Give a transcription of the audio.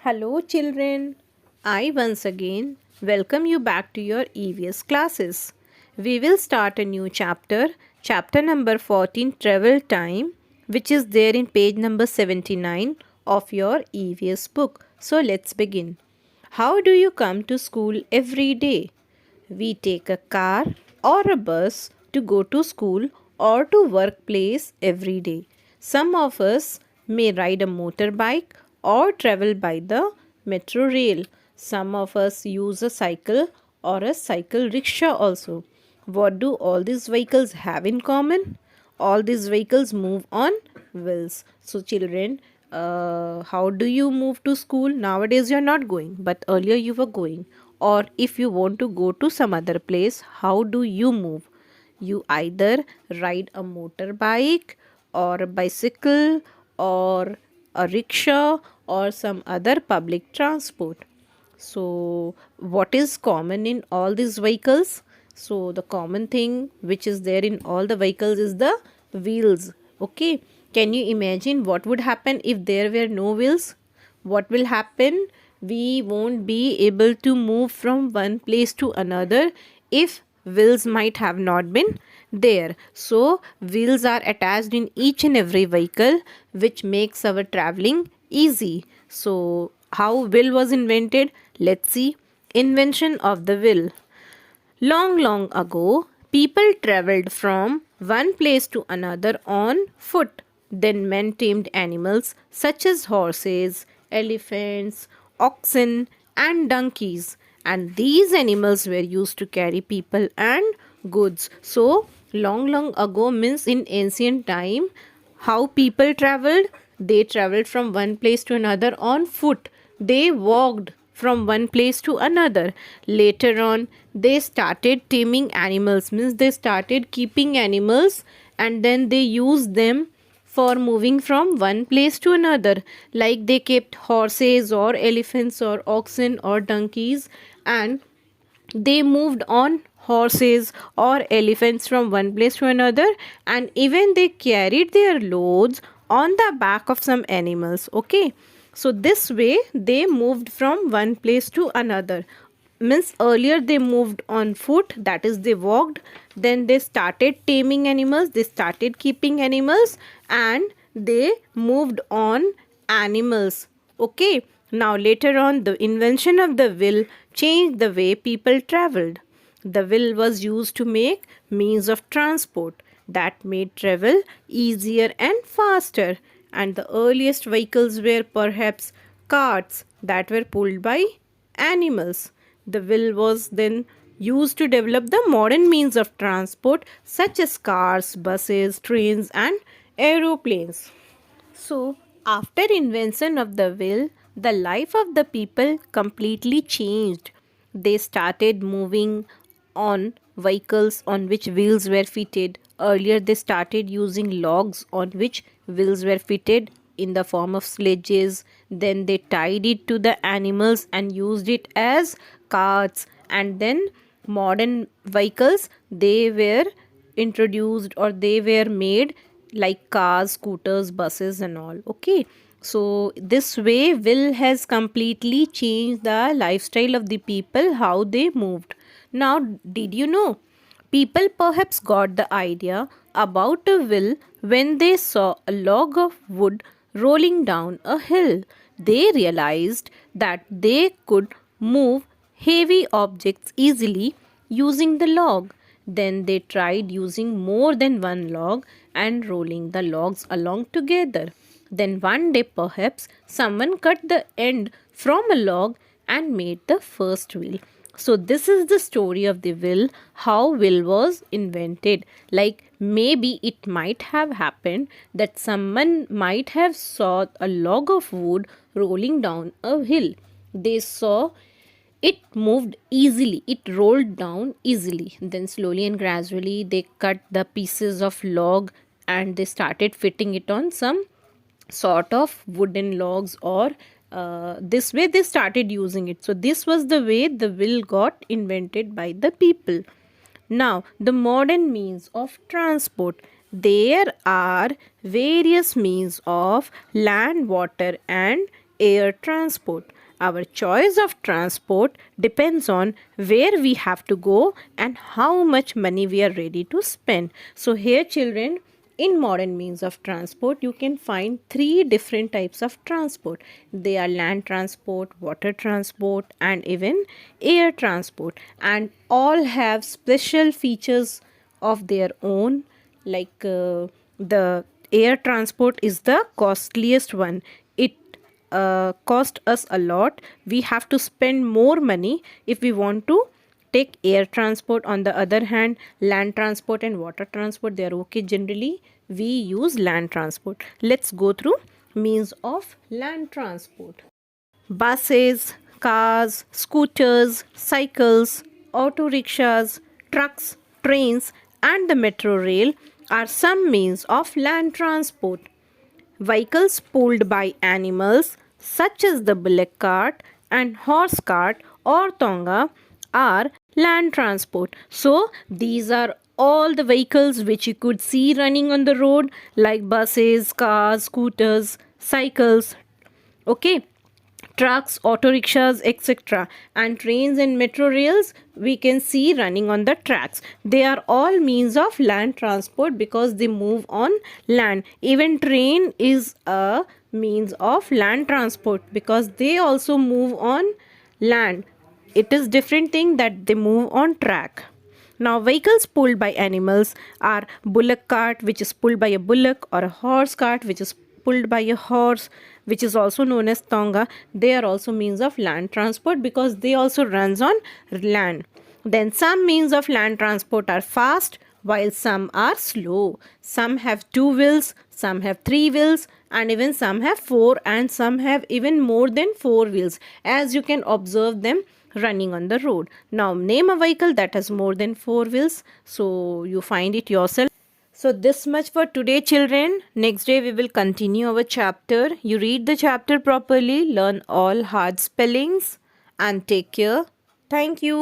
Hello, children. I once again welcome you back to your EVS classes. We will start a new chapter, chapter number 14, Travel Time, which is there in page number 79 of your EVS book. So, let's begin. How do you come to school every day? We take a car or a bus to go to school or to workplace every day. Some of us may ride a motorbike or travel by the metro rail. Some of us use a cycle or a cycle rickshaw also. What do all these vehicles have in common? All these vehicles move on wheels. So, children, how do you move to school? Nowadays, you're not going, but earlier you were going. Or if you want to go to some other place, how do you move? You either ride a motorbike or a bicycle or a rickshaw or some other public transport. So, what is common in all these vehicles? So, the common thing which is there in all the vehicles is the wheels. Okay, can you imagine what would happen if there were no wheels? What will happen? We won't be able to move from one place to another if wheels might have not been there. So, wheels are attached in each and every vehicle, which makes our traveling easy. So, how wheel was invented? Let's see. Invention of the wheel. Long, long ago, people traveled from one place to another on foot. Then men tamed animals such as horses, elephants, oxen, and donkeys. And these animals were used to carry people and goods. So, long, long ago means in ancient time, how people traveled? They traveled from one place to another on foot. They walked from one place to another. Later on, they started taming animals, means they started keeping animals and then they used them for moving from one place to another. Like they kept horses or elephants or oxen or donkeys, and they moved on horses or elephants from one place to another, and even they carried their loads on the back of some animals. Okay, so this way they moved from one place to another. Means earlier they moved on foot, that is they walked, then they started taming animals, they started keeping animals, and they moved on animals. Okay, now later on the invention of the wheel changed the way people traveled. The wheel was used to make means of transport that made travel easier and faster, and the earliest vehicles were perhaps carts that were pulled by animals. The wheel was then used to develop the modern means of transport such as cars, buses, trains, and aeroplanes. So, after invention of the wheel, the life of the people completely changed. They started moving on vehicles on which wheels were fitted. Earlier, they started using logs on which wheels were fitted in the form of sledges. Then they tied it to the animals and used it as carts. And then modern vehicles, they were introduced or they were made like cars, scooters, buses, and all. Okay, so this way will has completely changed the lifestyle of the people, how they moved. Now, did you know people perhaps got the idea about a wheel when they saw a log of wood rolling down a hill? They realized that they could move heavy objects easily using the log. Then they tried using more than one log and rolling the logs along together. Then one day, perhaps, someone cut the end from a log and made the first wheel. So, this is the story of the wheel, how wheel was invented. Like maybe it might have happened that someone might have saw a log of wood rolling down a hill. They saw it moved easily, it rolled down easily. Then, slowly and gradually, they cut the pieces of log and they started fitting it on some sort of wooden logs, or this way they started using it. So, this was the way the wheel got invented by the people. Now, the modern means of transport. There are various means of land, water, and air transport. Our choice of transport depends on where we have to go and how much money we are ready to spend. So here children, in modern means of transport, you can find three different types of transport. They are land transport, water transport, and even air transport. And all have special features of their own. Like the air transport is the costliest one. It cost us a lot. We have to spend more money if we want to take air transport. On the other hand, land transport and water transport, they are okay. Generally we use land transport. Let's go through means of land transport. Buses, cars, scooters, cycles, auto rickshaws, trucks, trains, and the metro rail are some means of land transport. Vehicles pulled by animals such as the bullock cart and horse cart or tonga are land transport. So these are all the vehicles which you could see running on the road, like buses, cars, scooters, cycles, okay, trucks, auto rickshaws, etc. And trains and metro rails we can see running on the tracks. They are all means of land transport because they move on land. Even train is a means of land transport because they also move on land. It is different thing that they move on track. Now, vehicles pulled by animals are bullock cart, which is pulled by a bullock, or a horse cart, which is pulled by a horse, which is also known as tonga. They are also means of land transport because they also runs on land. Then some means of land transport are fast, while some are slow. Some have 2 wheels, some have 3 wheels, and even some have 4, and some have even more than 4 wheels, as you can observe them running on the road. Now name a vehicle that has more than 4 wheels, so you find it yourself. So this much for today children. Next day we will continue our chapter. You read the chapter properly, learn all hard spellings, and take care. Thank you.